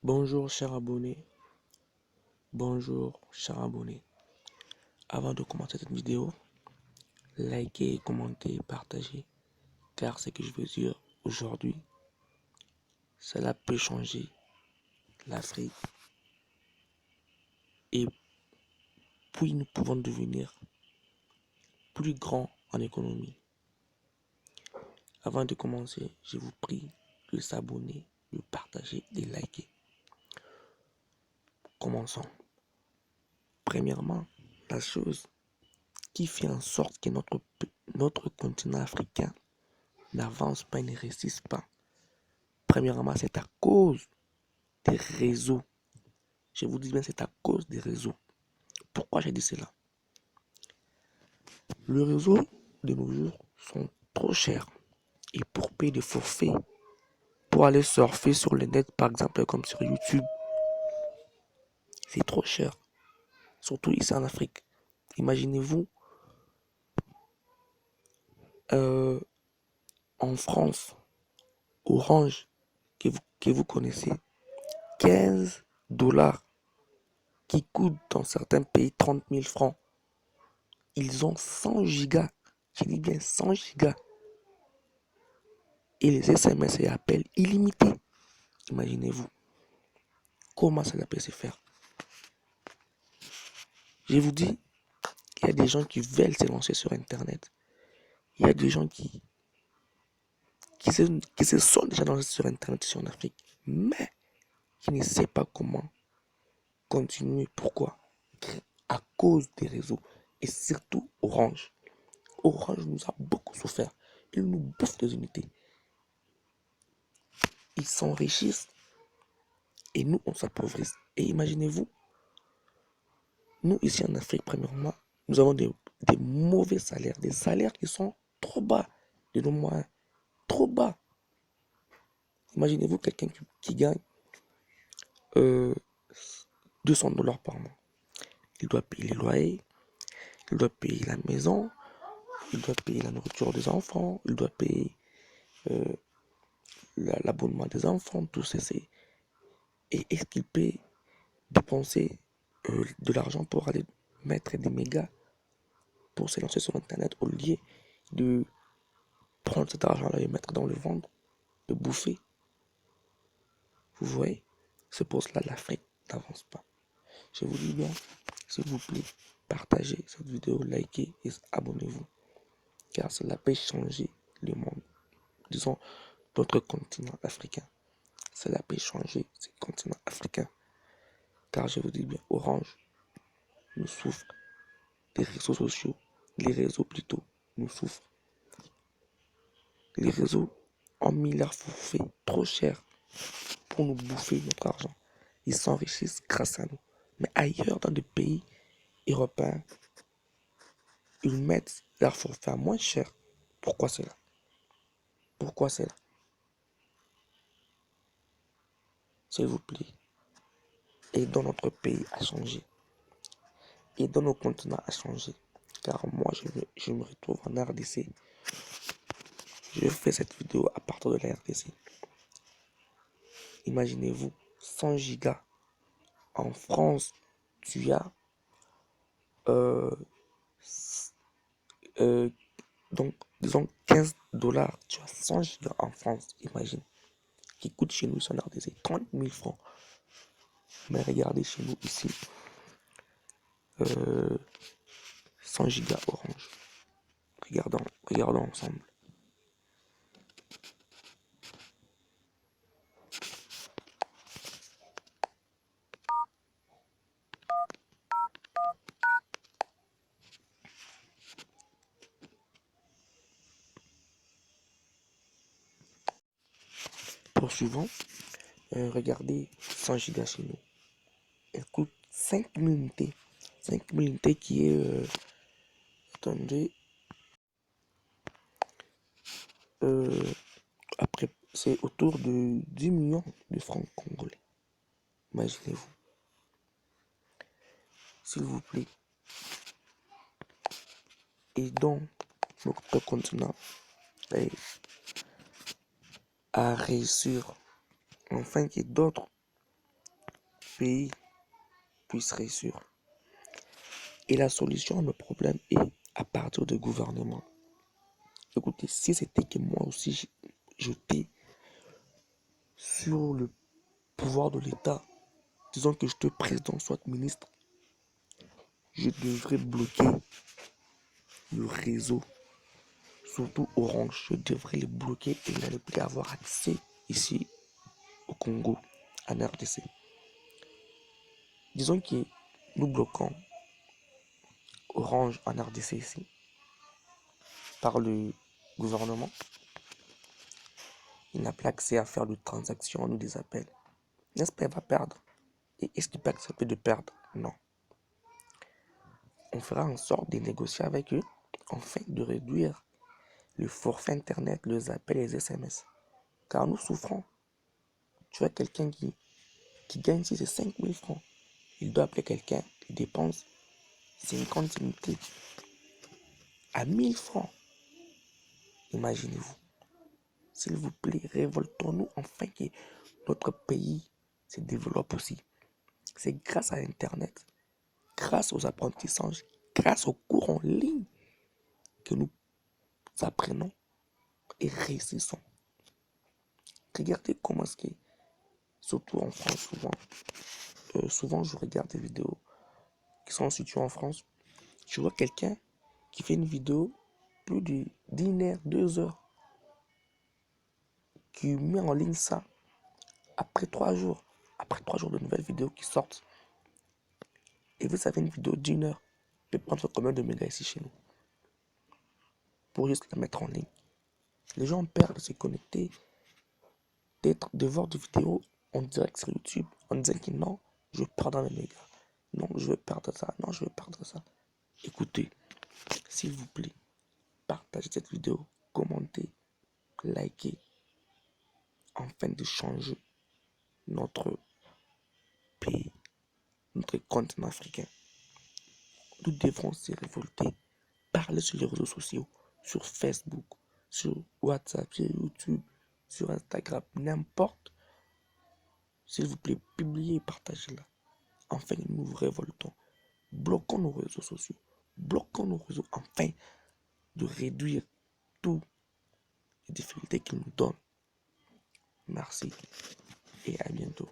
Bonjour chers abonnés, bonjour chers abonnés. Avant de commencer cette vidéo, likez, commentez, partagez, car ce que je veux dire aujourd'hui, cela peut changer l'Afrique et puis nous pouvons devenir plus grands en économie. Avant de commencer, je vous prie de s'abonner, de partager et liker. Commençons. Premièrement, la chose qui fait en sorte que notre continent africain n'avance pas et ne réussisse pas. Premièrement, c'est à cause des réseaux. Je vous dis bien, c'est à cause des réseaux. Pourquoi j'ai dit cela? Le réseau de nos jours sont trop chers. Et pour payer des forfaits, pour aller surfer sur le net, par exemple, comme sur YouTube, c'est trop cher. Surtout ici en Afrique. Imaginez-vous, en France, Orange, que vous connaissez, 15 dollars qui coûtent dans certains pays 30 000 francs. Ils ont 100 gigas. Je dis bien 100 gigas. Et les SMS et appels illimités. Imaginez-vous comment cela peut se faire. Je vous dis, il y a des gens qui veulent se lancer sur Internet. Il y a des gens qui se sont déjà lancés sur Internet ici en Afrique, mais qui ne savent pas comment continuer. Pourquoi? À cause des réseaux et surtout Orange. Orange nous a beaucoup souffert. Ils nous bouffent des unités. Ils s'enrichissent et nous, on s'appauvrit. Et imaginez-vous, nous, ici en Afrique, premièrement, nous avons des mauvais salaires, des salaires qui sont trop bas de nos moyens, trop bas. Imaginez-vous quelqu'un qui gagne 200 dollars par mois. Il doit payer les loyers, il doit payer la maison, il doit payer la nourriture des enfants, il doit payer l'abonnement des enfants, tout ceci. Et est-ce qu'il peut dépenser de l'argent pour aller mettre des mégas pour se lancer sur Internet au lieu de prendre cet argent-là et mettre dans le ventre, de bouffer? Vous voyez? C'est pour cela que l'Afrique n'avance pas. Je vous dis bien, s'il vous plaît, partagez cette vidéo, likez et abonnez-vous. Car cela peut changer le monde. Disons, notre continent africain. Cela peut changer ce continent africain. Car je vous dis bien, Orange nous souffre des réseaux sociaux. Les réseaux plutôt nous souffrent. Les réseaux ont mis leurs forfaits trop cher pour nous bouffer notre argent. Ils s'enrichissent grâce à nous. Mais ailleurs, dans des pays européens, ils mettent leur forfait à moins cher. Pourquoi cela? Pourquoi cela? S'il vous plaît, aidons notre pays à changer. Aidons nos continents à changer. Car moi, je me retrouve en RDC. Je fais cette vidéo à partir de la RDC. Imaginez-vous, 100 gigas. En France, tu as donc, disons 15 dollars. Tu as 100 gigas en France, imagine. Qui coûte chez nous, son RDC, 30 000 francs. Mais regardez chez nous ici, 100 gigas Orange. Regardons ensemble. Poursuivons. Regardez 100 gigas chez nous. Elle coûte 5000 unités. 5000 unités qui est... attendez. Après, c'est autour de 10 millions de francs congolais. Imaginez-vous. S'il vous plaît, aidons notre continent à réussir, afin que d'autres pays puisse réussir. Et la solution à nos problèmes est à partir du gouvernement. Écoutez, si c'était que moi aussi j'étais sur le pouvoir de l'État, disons que je te président, soit ministre, je devrais bloquer le réseau, surtout Orange. Je devrais le bloquer et ne plus avoir accès ici au Congo, en RDC. Disons que nous bloquons Orange en RDC ici par le gouvernement. Il n'a plus accès à faire de transactions ou des appels. N'est-ce pas, il va perdre. Et est-ce qu'il peut accepter de perdre? Non. On fera en sorte de négocier avec eux afin de réduire le forfait internet, les appels et les SMS. Car nous souffrons. Tu vois quelqu'un qui gagne 6 et 5 000 francs. Il doit appeler quelqu'un, il dépense 50 unités à 1000 francs. Imaginez-vous. S'il vous plaît, révoltons-nous afin que notre pays se développe aussi. C'est grâce à Internet, grâce aux apprentissages, grâce aux cours en ligne que nous apprenons et réussissons. Regardez comment est-ce que, surtout en France, souvent je regarde des vidéos qui sont situées en France. Je vois quelqu'un qui fait une vidéo plus de 1 heure, 2 heures, qui met en ligne ça après 3 jours. Après 3 jours de nouvelles vidéos qui sortent. Et vous savez, une vidéo d'1 heure peut prendre combien de mégas ici chez nous pour juste la mettre en ligne. Les gens ont peur de se connecter, de voir des vidéos en direct sur YouTube en disant que non, je veux perdre mes mégas. Non, je veux perdre ça. Non, je veux perdre ça. Écoutez, s'il vous plaît, partagez cette vidéo, commentez, likez, afin de changer notre pays, notre continent africain. Nous devons se révolter, parler sur les réseaux sociaux, sur Facebook, sur WhatsApp, sur YouTube, sur Instagram, n'importe. S'il vous plaît, publiez et partagez-la. Enfin, nous nous révoltons. Bloquons nos réseaux sociaux. Bloquons nos réseaux afin de réduire toutes les difficultés qu'ils nous donnent. Merci et à bientôt.